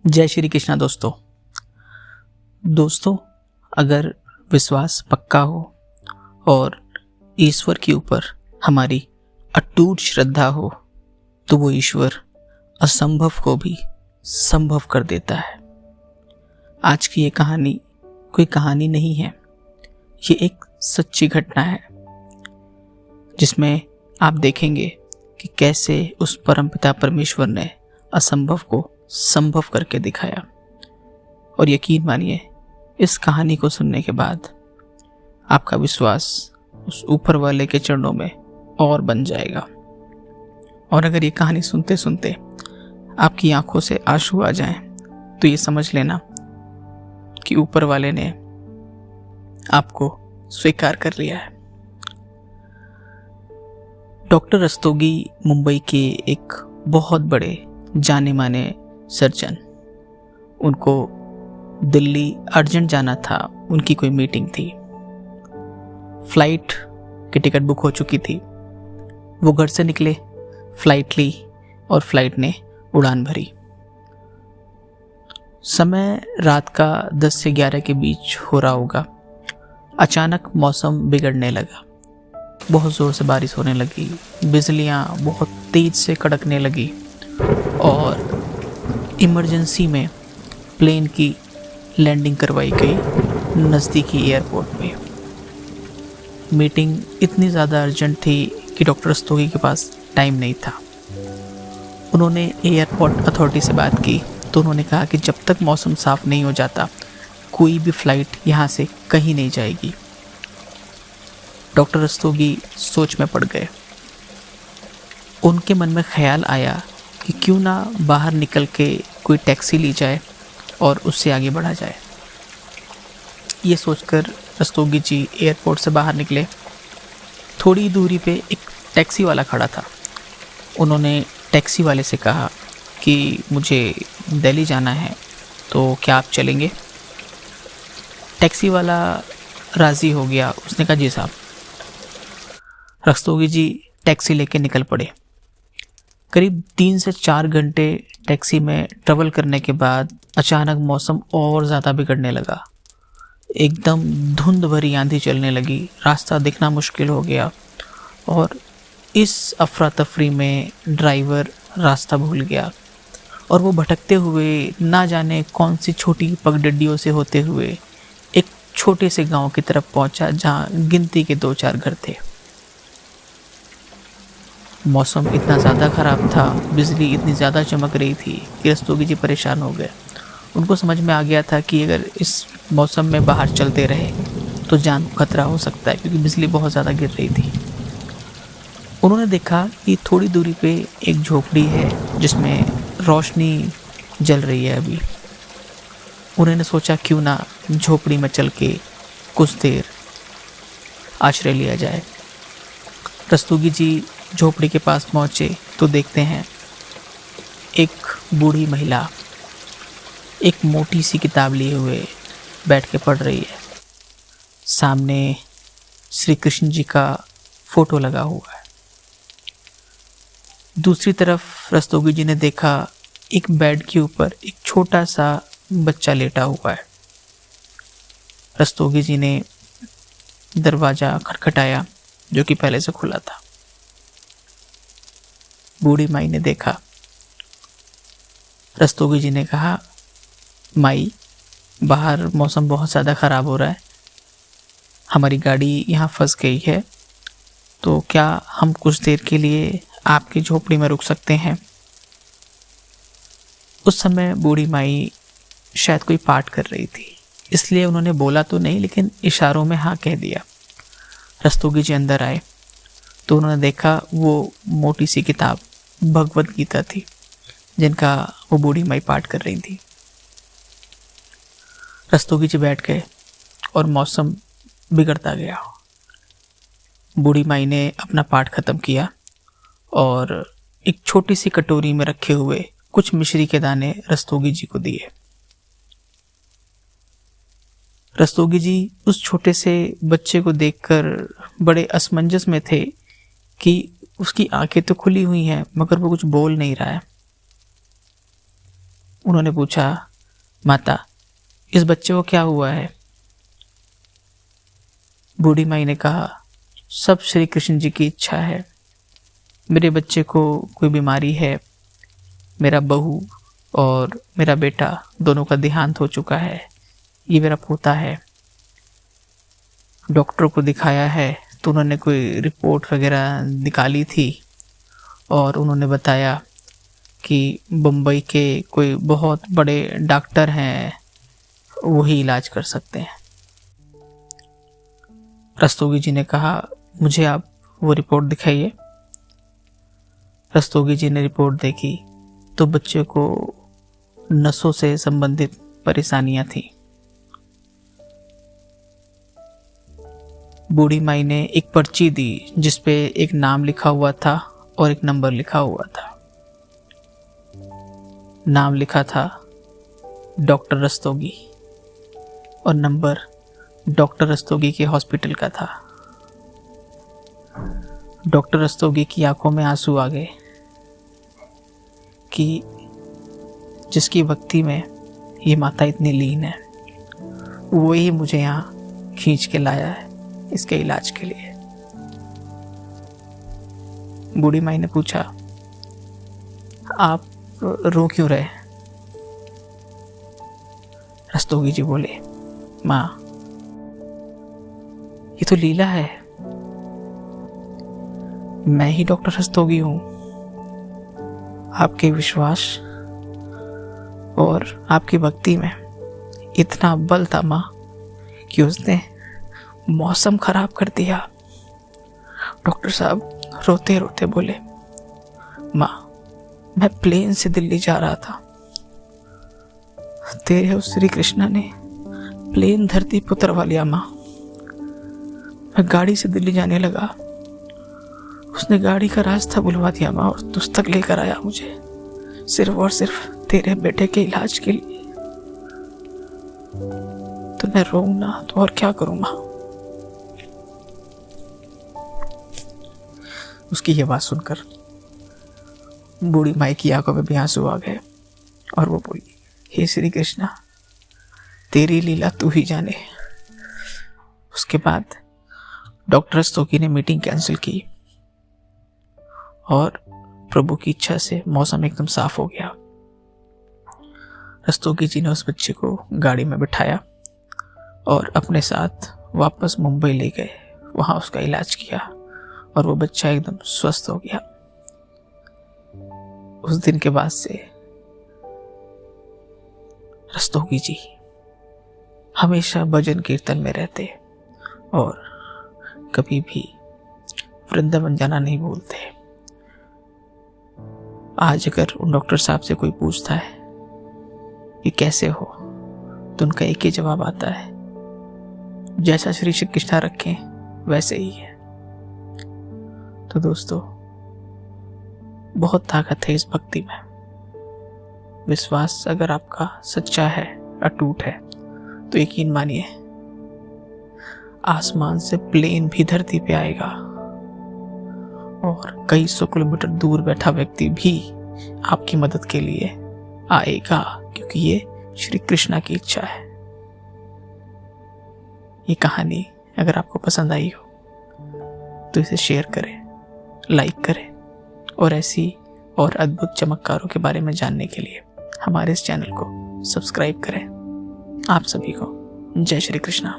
जय श्री कृष्णा दोस्तों, अगर विश्वास पक्का हो और ईश्वर के ऊपर हमारी अटूट श्रद्धा हो तो वो ईश्वर असंभव को भी संभव कर देता है। आज की ये कहानी कोई कहानी नहीं है, ये एक सच्ची घटना है जिसमें आप देखेंगे कि कैसे उस परमपिता परमेश्वर ने असंभव को संभव करके दिखाया। और यकीन मानिए, इस कहानी को सुनने के बाद आपका विश्वास उस ऊपर वाले के चरणों में और बन जाएगा। और अगर ये कहानी सुनते सुनते आपकी आंखों से आंसू आ जाएं, तो ये समझ लेना कि ऊपर वाले ने आपको स्वीकार कर लिया है। डॉक्टर रस्तोगी मुंबई के एक बहुत बड़े जाने माने सर्जन। उनको दिल्ली अर्जेंट जाना था, उनकी कोई मीटिंग थी। फ्लाइट की टिकट बुक हो चुकी थी। वो घर से निकले, फ्लाइट ली और फ्लाइट ने उड़ान भरी। समय रात का 10 से 11 के बीच हो रहा होगा। अचानक मौसम बिगड़ने लगा। बहुत ज़ोर से बारिश होने लगी, बिजलियाँ बहुत तेज से कड़कने लगी और इमरजेंसी में प्लेन की लैंडिंग करवाई गई नज़दीकी एयरपोर्ट पे। मीटिंग इतनी ज़्यादा अर्जेंट थी कि डॉक्टर रस्तोगी के पास टाइम नहीं था। उन्होंने एयरपोर्ट अथॉरिटी से बात की तो उन्होंने कहा कि जब तक मौसम साफ़ नहीं हो जाता कोई भी फ़्लाइट यहाँ से कहीं नहीं जाएगी। डॉक्टर रस्तोगी सोच में पड़ गए। उनके मन में ख्याल आया कि क्यों ना बाहर निकल के कोई टैक्सी ली जाए और उससे आगे बढ़ा जाए। ये सोचकर रस्तोगी जी एयरपोर्ट से बाहर निकले। थोड़ी दूरी पे एक टैक्सी वाला खड़ा था। उन्होंने टैक्सी वाले से कहा कि मुझे दिल्ली जाना है, तो क्या आप चलेंगे? टैक्सी वाला राज़ी हो गया। उसने कहा जी साहब। रस्तोगी जी टैक्सी लेके निकल पड़े। करीब 3 से 4 घंटे टैक्सी में ट्रैवल करने के बाद अचानक मौसम और ज़्यादा बिगड़ने लगा। एकदम धुंध भरी आंधी चलने लगी, रास्ता दिखना मुश्किल हो गया और इस अफरा तफरी में ड्राइवर रास्ता भूल गया और वो भटकते हुए ना जाने कौन सी छोटी पगडंडियों से होते हुए एक छोटे से गांव की तरफ पहुंचा जहां गिनती के 2-4 घर थे। मौसम इतना ज़्यादा ख़राब था, बिजली इतनी ज़्यादा चमक रही थी कि रस्तोगी जी परेशान हो गए। उनको समझ में आ गया था कि अगर इस मौसम में बाहर चलते रहे तो जान को खतरा हो सकता है, क्योंकि बिजली बहुत ज़्यादा गिर रही थी। उन्होंने देखा कि थोड़ी दूरी पे एक झोपड़ी है जिसमें रोशनी जल रही है अभी। उन्होंने सोचा क्यों ना झोपड़ी में चल के कुछ देर आश्रय लिया जाए। रस्तोगी जी झोपड़ी के पास पहुंचे तो देखते हैं एक बूढ़ी महिला एक मोटी सी किताब लिए हुए बैठ के पढ़ रही है। सामने श्री कृष्ण जी का फोटो लगा हुआ है। दूसरी तरफ रस्तोगी जी ने देखा एक बेड के ऊपर एक छोटा सा बच्चा लेटा हुआ है। रस्तोगी जी ने दरवाजा खटखटाया जो कि पहले से खुला था। बूढ़ी माई ने देखा। रस्तोगी जी ने कहा, माई, बाहर मौसम बहुत ज़्यादा ख़राब हो रहा है, हमारी गाड़ी यहाँ फंस गई है, तो क्या हम कुछ देर के लिए आपकी झोपड़ी में रुक सकते हैं? उस समय बूढ़ी माई शायद कोई पाठ कर रही थी, इसलिए उन्होंने बोला तो नहीं, लेकिन इशारों में हाँ कह दिया। रस्तोगी जी अंदर आए तो उन्होंने देखा वो मोटी सी किताब भगवत गीता थी जिनका वो बूढ़ी माई पाठ कर रही थी। रस्तोगी जी बैठ गए और मौसम बिगड़ता गया। बूढ़ी माई ने अपना पाठ खत्म किया और एक छोटी सी कटोरी में रखे हुए कुछ मिश्री के दाने रस्तोगी जी को दिए। रस्तोगी जी उस छोटे से बच्चे को देखकर बड़े असमंजस में थे कि उसकी आंखें तो खुली हुई हैं मगर वो कुछ बोल नहीं रहा है। उन्होंने पूछा, माता, इस बच्चे को क्या हुआ है? बूढ़ी माई ने कहा, सब श्री कृष्ण जी की इच्छा है। मेरे बच्चे को कोई बीमारी है। मेरा बहू और मेरा बेटा दोनों का देहांत हो चुका है। ये मेरा पोता है। डॉक्टर को दिखाया है तो उन्होंने कोई रिपोर्ट वगैरह निकाली थी और उन्होंने बताया कि बम्बई के कोई बहुत बड़े डॉक्टर हैं, वही इलाज कर सकते हैं। रस्तोगी जी ने कहा, मुझे आप वो रिपोर्ट दिखाइए। रस्तोगी जी ने रिपोर्ट देखी तो बच्चे को नसों से संबंधित परेशानियां थी। बूढ़ी माई ने एक पर्ची दी जिस पे एक नाम लिखा हुआ था और एक नंबर लिखा हुआ था। नाम लिखा था डॉक्टर रस्तोगी और नंबर डॉक्टर रस्तोगी के हॉस्पिटल का था। डॉक्टर रस्तोगी की आंखों में आंसू आ गए कि जिसकी भक्ति में ये माता इतनी लीन है, वो ही मुझे यहाँ खींच के लाया है इसके इलाज के लिए। बूढ़ी माई ने पूछा, आप रो क्यों रहे? रस्तोगी जी बोले, माँ, ये तो लीला है। मैं ही डॉक्टर रस्तोगी हूं। आपके विश्वास और आपकी भक्ति में इतना बल था माँ कि उसने मौसम खराब कर दिया। डॉक्टर साहब रोते रोते बोले, माँ, मैं प्लेन से दिल्ली जा रहा था। तेरे उस श्री कृष्णा ने प्लेन धरती पर उतरवा लिया माँ। मैं गाड़ी से दिल्ली जाने लगा। उसने गाड़ी का रास्ता बुलवा दिया माँ और तुझ तक लेकर आया मुझे, सिर्फ और सिर्फ तेरे बेटे के इलाज के लिए। तो मैं रोऊं ना तो और क्या करूं माँ? उसकी ये बात सुनकर बूढ़ी माई की आंखों में भी आंसू आ गए और वो बोली, हे श्री कृष्णा, तेरी लीला तू ही जाने। उसके बाद डॉक्टर रस्तोगी ने मीटिंग कैंसिल की और प्रभु की इच्छा से मौसम एकदम साफ हो गया। रस्तोगी जी ने उस बच्चे को गाड़ी में बिठाया और अपने साथ वापस मुंबई ले गए। वहां उसका इलाज किया और वो बच्चा एकदम स्वस्थ हो गया। उस दिन के बाद से रस्तोगी जी हमेशा भजन कीर्तन में रहते और कभी भी वृंदावन जाना नहीं भूलते। आज अगर उन डॉक्टर साहब से कोई पूछता है कि कैसे हो, तो उनका एक ही जवाब आता है, जैसा श्री कृष्णा रखें वैसे ही है। तो दोस्तों, बहुत ताकत है इस भक्ति में। विश्वास अगर आपका सच्चा है, अटूट है, तो यकीन मानिए आसमान से प्लेन भी धरती पे आएगा और कई सौ किलोमीटर दूर बैठा व्यक्ति भी आपकी मदद के लिए आएगा, क्योंकि ये श्री कृष्णा की इच्छा है। ये कहानी अगर आपको पसंद आई हो तो इसे शेयर करें, लाइक करें और ऐसी और अद्भुत चमत्कारों के बारे में जानने के लिए हमारे इस चैनल को सब्सक्राइब करें। आप सभी को जय श्री कृष्णा।